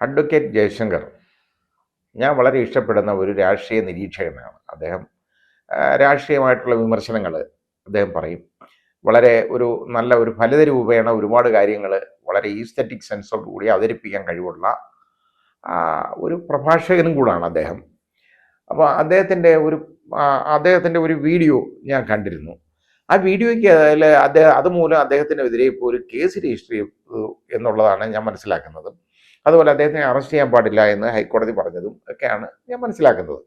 Advocate Jaishankar ഞാൻ വളരെ ഇഷ്ടപ്പെടുന്ന ഒരു രാഷ്ട്രീയ നിരീക്ഷകനാണ്. അദ്ദേഹം രാഷ്ട്രീയമായിട്ടുള്ള വിമർശനങ്ങൾ അദ്ദേഹം പറയും. വളരെ നല്ല ഒരു ഫലിത രൂപേണ ഒരുപാട് കാര്യങ്ങൾ വളരെ ഈസ്തറ്റിക് സെൻസോട് കൂടി അവതരിപ്പിക്കാൻ കഴിവുള്ള ഒരു പ്രഭാഷകനും കൂടാണ് അദ്ദേഹം. അപ്പോൾ അദ്ദേഹത്തിൻ്റെ ഒരു വീഡിയോ ഞാൻ കണ്ടിരുന്നു. ആ വീഡിയോയ്ക്ക് അതുമൂലം അദ്ദേഹത്തിനെതിരെ ഇപ്പോൾ ഒരു കേസ് രജിസ്റ്റർ ചെയ്തു എന്നുള്ളതാണ് ഞാൻ മനസ്സിലാക്കുന്നത്. അതുപോലെ അദ്ദേഹത്തിനെ അറസ്റ്റ് ചെയ്യാൻ പാടില്ല എന്ന് ഹൈക്കോടതി പറഞ്ഞതും ഒക്കെയാണ് ഞാൻ മനസ്സിലാക്കുന്നത്.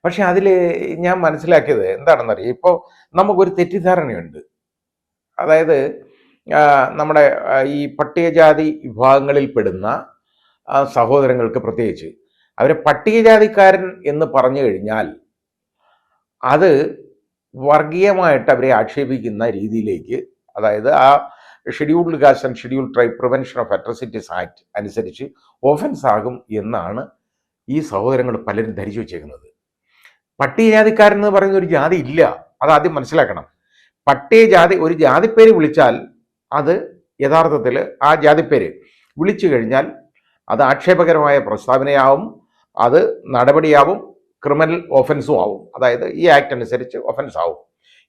പക്ഷെ അതിൽ ഞാൻ മനസ്സിലാക്കിയത് എന്താണെന്നറിയാം, ഇപ്പോൾ നമുക്കൊരു തെറ്റിദ്ധാരണയുണ്ട്. അതായത് നമ്മുടെ ഈ പട്ടികജാതി വിഭാഗങ്ങളിൽ പെടുന്ന സഹോദരങ്ങൾക്ക് പ്രത്യേകിച്ച് അവരെ പട്ടികജാതിക്കാരൻ എന്ന് പറഞ്ഞു കഴിഞ്ഞാൽ അത് വർഗീയമായിട്ട് അവരെ ആക്ഷേപിക്കുന്ന രീതിയിലേക്ക്, അതായത് ആ scheduled caste and scheduled tribe prevention of atrocities act അനുസരിച്ച് ഓഫൻസ് ആകും എന്നാണ് ഈ സഹോദരങ്ങൾ പലരും ധരിച്ചു വച്ചേക്കുന്നത്. പട്ടികജാതിക്കാരൻ എന്ന് പറയുന്ന ഒരു ജാതി ഇല്ല, അതാദ്യം മനസ്സിലാക്കണം. പട്ടികജാതി ഒരു ജാതിപ്പേര് വിളിച്ചാൽ അത് യഥാർത്ഥത്തിൽ ആ ജാതിപ്പേര് വിളിച്ചു കഴിഞ്ഞാൽ അത് ആക്ഷേപകരമായ പ്രസ്താവനയാവും, അത് നടപടിയാവും, ക്രിമിനൽ ഓഫൻസും ആവും. അതായത് ഈ ആക്ട് അനുസരിച്ച് ഒഫൻസ് ആവും.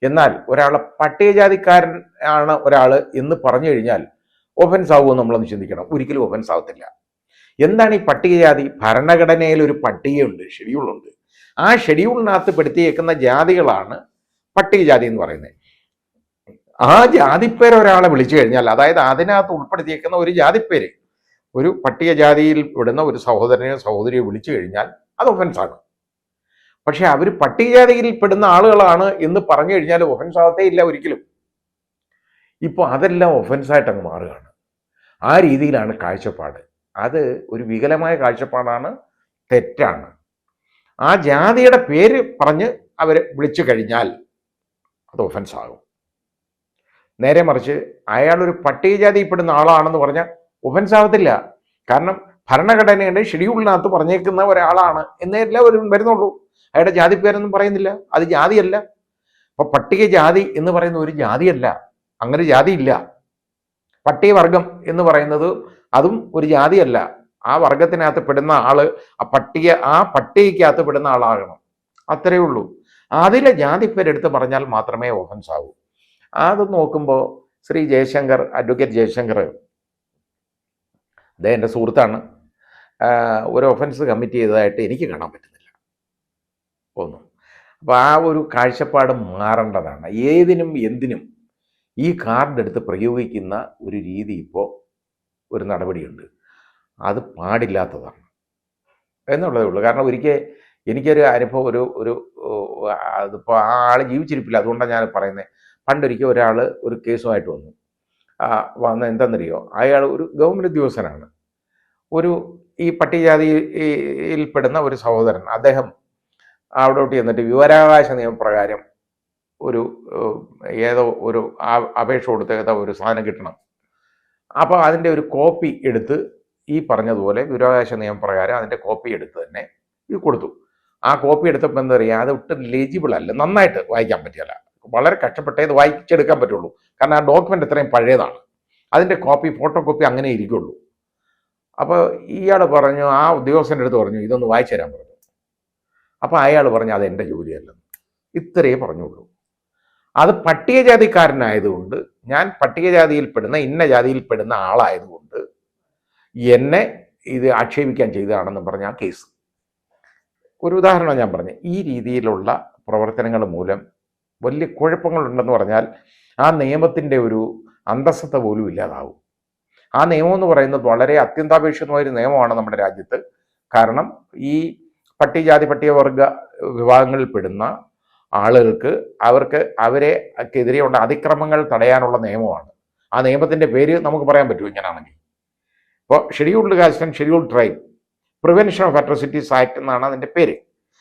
എന്നാൽ ഒരാളെ പട്ടികജാതിക്കാരൻ ആണ് ഒരാൾ എന്ന് പറഞ്ഞു കഴിഞ്ഞാൽ ഒഫൻസ് ആവുമെന്ന് നമ്മളൊന്ന് ചിന്തിക്കണം. ഒരിക്കലും ഒഫൻസ് ആവത്തില്ല. എന്താണ് ഈ പട്ടികജാതി? ഭരണഘടനയിൽ ഒരു പട്ടികയുണ്ട്, ഷെഡ്യൂളുണ്ട്. ആ ഷെഡ്യൂളിനകത്ത് പെടുത്തിയേക്കുന്ന ജാതികളാണ് പട്ടികജാതി എന്ന് പറയുന്നത്. ആ ജാതിപ്പേര് ഒരാളെ വിളിച്ചു കഴിഞ്ഞാൽ, അതായത് അതിനകത്ത് ഉൾപ്പെടുത്തിയേക്കുന്ന ഒരു ജാതിപ്പേര് ഒരു പട്ടികജാതിയിൽ വിടുന്ന ഒരു സഹോദരനെയോ സഹോദരിയോ വിളിച്ചു കഴിഞ്ഞാൽ അത് ഒഫൻസാണ്. പക്ഷെ അവർ പട്ടികജാതിയിൽ പെടുന്ന ആളുകളാണ് എന്ന് പറഞ്ഞു കഴിഞ്ഞാൽ ഒഫൻസ് ആവത്തേ ഇല്ല ഒരിക്കലും. ഇപ്പോൾ അതെല്ലാം ഒഫൻസായിട്ട് അങ്ങ് മാറുകയാണ്. ആ രീതിയിലാണ് കാഴ്ചപ്പാട്. അത് ഒരു വികലമായ കാഴ്ചപ്പാടാണ്, തെറ്റാണ്. ആ ജാതിയുടെ പേര് പറഞ്ഞ് അവരെ വിളിച്ചു കഴിഞ്ഞാൽ അത് ഒഫൻസ് ആകും. നേരെ മറിച്ച് അയാളൊരു പട്ടികജാതിയിൽപ്പെടുന്ന ആളാണെന്ന് പറഞ്ഞാൽ ഒഫൻസ് ആവത്തില്ല. കാരണം ഭരണഘടനയുടെ ഷെഡ്യൂളിനകത്ത് പറഞ്ഞേക്കുന്ന ഒരാളാണ് എന്നേ എല്ലാവരും വരുന്നുള്ളൂ. അയാളുടെ ജാതി പേരൊന്നും പറയുന്നില്ല, അത് ജാതിയല്ല. അപ്പൊ പട്ടികജാതി എന്ന് പറയുന്ന ഒരു ജാതിയല്ല, അങ്ങനെ ജാതിയില്ല. പട്ടികവർഗം എന്ന് പറയുന്നത് അതും ഒരു ജാതിയല്ല. ആ വർഗത്തിനകത്ത് പെടുന്ന ആള് ആ പട്ടികയ്ക്കകത്ത് പെടുന്ന ആളാകണം, അത്രയേ ഉള്ളൂ. അതിലെ ജാതി പേരെടുത്ത് പറഞ്ഞാൽ മാത്രമേ ഓഫൻസ് ആവൂ. അത് നോക്കുമ്പോൾ ശ്രീ ജയശങ്കർ, അഡ്വക്കേറ്റ് ജയശങ്കർ, അദ്ദേഹം എൻ്റെ സുഹൃത്താണ്, ഒരു ഒഫൻസ് കമ്മിറ്റ് ചെയ്തതായിട്ട് എനിക്ക് കാണാൻ പറ്റുന്നില്ല ഒന്നും. അപ്പോൾ ആ ഒരു കാഴ്ചപ്പാട് മാറേണ്ടതാണ്. ഏതിനും എന്തിനും ഈ കാർഡ് എടുത്ത് പ്രയോഗിക്കുന്ന ഒരു രീതി ഇപ്പോൾ ഒരു നടപടിയുണ്ട്, അത് പാടില്ലാത്തതാണ് എന്നുള്ളതേ ഉള്ളൂ. കാരണം എനിക്കൊരു അനുഭവം, അതിപ്പോൾ ആ ആൾ ജീവിച്ചിരിപ്പില്ല, അതുകൊണ്ടാണ് ഞാൻ പറയുന്നത്. പണ്ടൊരിക്കൽ ഒരാൾ ഒരു കേസുമായിട്ട് വന്ന് എന്താണെന്നറിയോ, അയാൾ ഒരു ഗവൺമെൻറ് ഉദ്യോഗസ്ഥനാണ്. ഈ പട്ടികജാതിയിൽപ്പെടുന്ന ഒരു സഹോദരൻ, അദ്ദേഹം അവിടോട്ട് ചെന്നിട്ട് വിവരാവകാശ നിയമപ്രകാരം ഏതോ ഒരു അപേക്ഷ കൊടുത്ത് ഏതോ ഒരു സാധനം കിട്ടണം. അപ്പോൾ അതിൻ്റെ ഒരു കോപ്പി എടുത്ത് ഈ പറഞ്ഞതുപോലെ വിവരാവകാശ നിയമപ്രകാരം അതിൻ്റെ കോപ്പി എടുത്ത് തന്നെ ഇത് കൊടുത്തു. ആ കോപ്പി എടുത്തപ്പോൾ എന്താ പറയുക, അത് ഒട്ടും ലെജിബിൾ അല്ല, നന്നായിട്ട് വായിക്കാൻ പറ്റിയല്ല, വളരെ കഷ്ടപ്പെട്ടേ ഇത് വായിച്ചെടുക്കാൻ പറ്റുള്ളൂ. കാരണം ആ ഡോക്യുമെൻ്റ് എത്രയും പഴയതാണ്, അതിൻ്റെ ഫോട്ടോ കോപ്പി അങ്ങനെ ഇരിക്കുള്ളൂ. അപ്പോൾ ഇയാൾ പറഞ്ഞു, ആ ഉദ്യോഗസ്ഥൻ്റെ അടുത്ത് പറഞ്ഞു, ഇതൊന്ന് വായിച്ചു തരാൻ പറഞ്ഞു. അപ്പോൾ അയാൾ പറഞ്ഞു, അത് എൻ്റെ ജോലിയല്ലെന്ന്. ഇത്രയേ പറഞ്ഞുള്ളൂ. അത് പട്ടികജാതിക്കാരനായതുകൊണ്ട്, ഞാൻ പട്ടികജാതിയിൽപ്പെടുന്ന ഇന്ന ജാതിയിൽപ്പെടുന്ന ആളായതുകൊണ്ട് എന്നെ ഇത് ആക്ഷേപിക്കാൻ ചെയ്തതാണെന്ന് പറഞ്ഞ ആ കേസ്. ഒരു ഉദാഹരണം ഞാൻ പറഞ്ഞു. ഈ രീതിയിലുള്ള പ്രവർത്തനങ്ങൾ മൂലം വലിയ കുഴപ്പങ്ങളുണ്ടെന്ന് പറഞ്ഞാൽ ആ നിയമത്തിൻ്റെ ഒരു അന്തസ്സത്ത പോലും ഇല്ലാതാവും. ആ നിയമം എന്ന് പറയുന്നത് വളരെ അത്യന്താപേക്ഷിതമായൊരു നിയമമാണ് നമ്മുടെ രാജ്യത്ത്. കാരണം ഈ പട്ടികവർഗ വിഭാഗങ്ങളിൽ പെടുന്ന ആളുകൾക്ക് അവരെക്കെതിരെയുള്ള അതിക്രമങ്ങൾ തടയാനുള്ള നിയമമാണ്. ആ നിയമത്തിൻ്റെ പേര് നമുക്ക് പറയാൻ പറ്റുമോ ഇങ്ങനെയാണെങ്കിൽ? ഇപ്പോൾ scheduled caste and scheduled tribe prevention of atrocities act എന്നാണ് അതിൻ്റെ പേര്.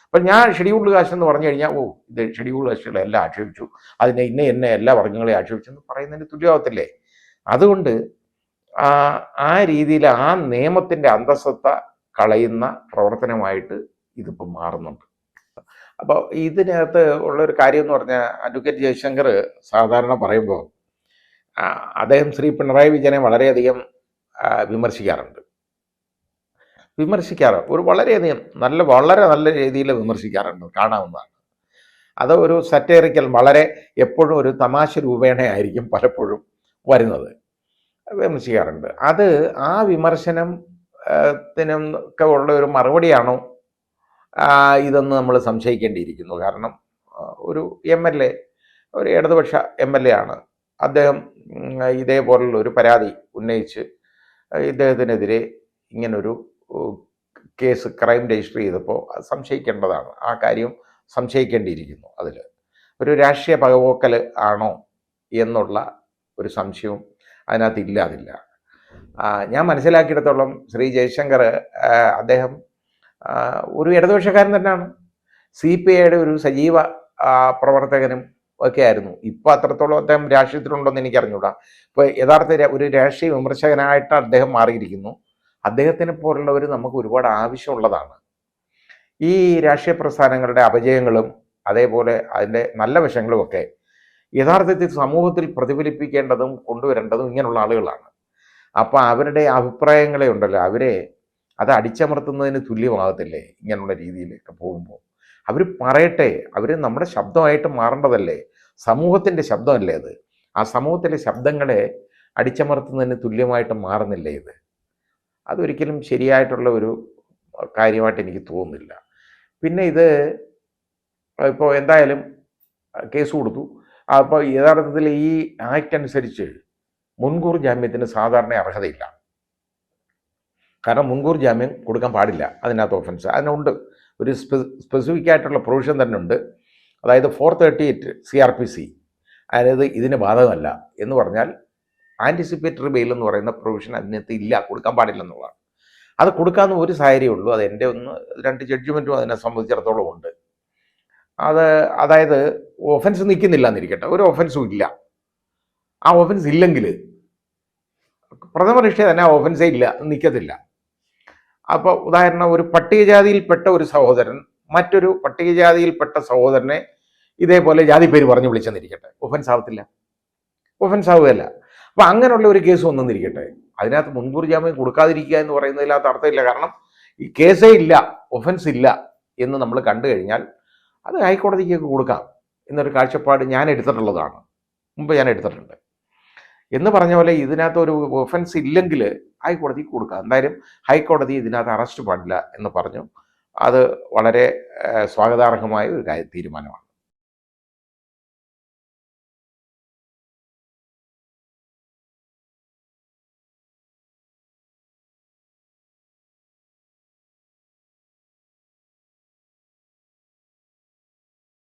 അപ്പം ഞാൻ ഷെഡ്യൂൾഡ് കാസ്റ്റ് എന്ന് പറഞ്ഞു കഴിഞ്ഞാൽ ഇത് ഷെഡ്യൂൾഡ് കാസ്റ്റുകളെ എല്ലാം ആക്ഷേപിച്ചു, അതിനെ ഇന്ന എല്ലാ വർഗ്ഗങ്ങളെയും ആക്ഷേപിച്ചു എന്ന് പറയുന്നതിന് തുല്യമാവത്തില്ലേ? അതുകൊണ്ട് ആ രീതിയിൽ ആ നിയമത്തിൻ്റെ അന്തസ്സത്ത കളയുന്ന പ്രവർത്തനമായിട്ട് ഇതിപ്പോൾ മാറുന്നുണ്ട്. അപ്പോൾ ഇതിനകത്ത് ഉള്ളൊരു കാര്യം എന്ന് പറഞ്ഞാൽ, അഡ്വക്കേറ്റ് ജയശങ്കർ സാധാരണ പറയുമ്പോൾ അദ്ദേഹം ശ്രീ പിണറായി വിജയനെ വളരെയധികം വിമർശിക്കാറുണ്ട്. വിമർശിക്കാറ് വളരെയധികം വളരെ നല്ല രീതിയിൽ വിമർശിക്കാറുണ്ട്, കാണാവുന്നതാണ്. അത് ഒരു സറ്റേറിക്കൽ, വളരെ എപ്പോഴും ഒരു തമാശ രൂപേണയായിരിക്കും പലപ്പോഴും വരുന്നത്, വിമർശിക്കാറുണ്ട്. അത് ആ വിമർശനം ത്തിനൊക്കെ ഉള്ള ഒരു മറുപടിയാണോ ഇതെന്ന് നമ്മൾ സംശയിക്കേണ്ടിയിരിക്കുന്നു. കാരണം ഒരു MLA, ഒരു ഇടതുപക്ഷ MLA ആണ് അദ്ദേഹം. ഇതേപോലുള്ള ഒരു പരാതി ഉന്നയിച്ച് ഇദ്ദേഹത്തിനെതിരെ ഇങ്ങനൊരു കേസ് ക്രൈം രജിസ്റ്റർ ചെയ്തപ്പോൾ സംശയിക്കേണ്ടതാണ്, ആ കാര്യം സംശയിക്കേണ്ടിയിരിക്കുന്നു. അതിൽ ഒരു രാഷ്ട്രീയ പകപോക്കൽ ആണോ എന്നുള്ള ഒരു സംശയവും അതിനകത്ത് ഇല്ലാതില്ല. ഞാൻ മനസ്സിലാക്കിയിടത്തോളം ശ്രീ ജയശങ്കർ അദ്ദേഹം ഒരു ഇടതുപക്ഷക്കാരൻ തന്നെയാണ്, CPIയുടെ ഒരു സജീവ പ്രവർത്തകനും ഒക്കെ ആയിരുന്നു. ഇപ്പോൾ അത്രത്തോളം അദ്ദേഹം രാഷ്ട്രീയത്തിലുണ്ടോയെന്ന് എനിക്കറിഞ്ഞൂടാ. ഇപ്പോൾ യഥാർത്ഥ ഒരു രാഷ്ട്രീയ വിമർശകനായിട്ട് അദ്ദേഹം മാറിയിരിക്കുന്നു. അദ്ദേഹത്തിനെ പോലുള്ളവർ നമുക്ക് ഒരുപാട് ആവശ്യമുള്ളതാണ്. ഈ രാഷ്ട്രീയ പ്രസ്ഥാനങ്ങളുടെ അപജയങ്ങളും അതേപോലെ അതിൻ്റെ നല്ല വശങ്ങളുമൊക്കെ യഥാർത്ഥത്തിൽ സമൂഹത്തിൽ പ്രതിഫലിപ്പിക്കേണ്ടതും കൊണ്ടുവരേണ്ടതും ഇങ്ങനെയുള്ള ആളുകളാണ്. അപ്പോൾ അവരുടെ അഭിപ്രായങ്ങളെ ഉണ്ടല്ലോ, അവരെ അത് അടിച്ചമർത്തുന്നതിന് തുല്യമാകത്തില്ലേ ഇങ്ങനെയുള്ള രീതിയിലൊക്കെ പോകുമ്പോൾ? അവർ പറയട്ടെ, അവർ നമ്മുടെ ശബ്ദമായിട്ട് മാറേണ്ടതല്ലേ, സമൂഹത്തിൻ്റെ ശബ്ദമല്ലേ അത്? ആ സമൂഹത്തിലെ ശബ്ദങ്ങളെ അടിച്ചമർത്തുന്നതിന് തുല്യമായിട്ട് മാറുന്നില്ലേ ഇത്? അതൊരിക്കലും ശരിയായിട്ടുള്ള ഒരു കാര്യമായിട്ട് എനിക്ക് തോന്നുന്നില്ല. പിന്നെ ഇത് ഇപ്പോൾ എന്തായാലും കേസ് കൊടുത്തു. അപ്പോൾ യഥാർത്ഥത്തിൽ ഈ ആക്ട് അനുസരിച്ച് മുൻകൂർ ജാമ്യത്തിന് സാധാരണ അർഹതയില്ല. കാരണം മുൻകൂർ ജാമ്യം കൊടുക്കാൻ പാടില്ല, അതിനകത്ത് ഓഫൻസ് അതിനുണ്ട്. ഒരു സ്പെസിഫിക് ആയിട്ടുള്ള പ്രൊവിഷൻ തന്നെ ഉണ്ട്. അതായത് 438 CRPC, അതായത് ഇതിന് ബാധകമല്ല എന്ന് പറഞ്ഞാൽ ആൻറ്റിസിപ്പേറ്ററി ബെയിൽ എന്ന് പറയുന്ന പ്രൊവിഷൻ അതിനകത്ത് ഇല്ല, കൊടുക്കാൻ പാടില്ലെന്നുള്ളതാണ്. അത് കൊടുക്കാമെന്ന് ഒരു സാഹചര്യമേ അത് എൻ്റെ 2 ജഡ്ജ്മെൻറ്റും അതിനെ സംബന്ധിച്ചിടത്തോളം ഉണ്ട്. അതായത് ഒഫൻസ് നിൽക്കുന്നില്ല എന്നിരിക്കട്ടെ, ഒരു ഒഫൻസും ഇല്ല. ആ ഓഫൻസ് ഇല്ലെങ്കിൽ പ്രഥമ ദൃഷ്ട്യ തന്നെ ആ ഓഫൻസേ ഇല്ല, നിൽക്കത്തില്ല. അപ്പോൾ ഉദാഹരണം, ഒരു പട്ടികജാതിയിൽപ്പെട്ട ഒരു സഹോദരൻ മറ്റൊരു പട്ടികജാതിയിൽപ്പെട്ട സഹോദരനെ ഇതേപോലെ ജാതി പേര് പറഞ്ഞു വിളിച്ചെന്നിരിക്കട്ടെ, ഒഫൻസ് ആവത്തില്ല, ഒഫൻസ് ആവുകയല്ല. അപ്പം അങ്ങനെയുള്ള ഒരു കേസ് വന്നെന്നിരിക്കട്ടെ, അതിനകത്ത് മുൻകൂർ ജാമ്യം കൊടുക്കാതിരിക്കുക എന്ന് പറയുന്നതിനകത്ത് അർത്ഥമില്ല. കാരണം ഈ കേസേ ഇല്ല, ഒഫൻസ് ഇല്ല എന്ന് നമ്മൾ കണ്ടു കഴിഞ്ഞാൽ അത് ഹൈക്കോടതിക്കൊക്കെ കൊടുക്കാം എന്നൊരു കാഴ്ചപ്പാട് ഞാൻ എടുത്തിട്ടുള്ളതാണ്, മുമ്പ് ഞാൻ എടുത്തിട്ടുണ്ട്. എന്ന് പറഞ്ഞ പോലെ ഇതിനകത്ത് ഒരു ഒഫൻസ് ഇല്ലെങ്കിൽ ഹൈക്കോടതിക്ക് കൊടുക്കാം. എന്തായാലും ഹൈക്കോടതി ഇതിനകത്ത് അറസ്റ്റ് പാടില്ല എന്ന് പറഞ്ഞു. അത് വളരെ സ്വാഗതാർഹമായ ഒരു തീരുമാനമാണ്.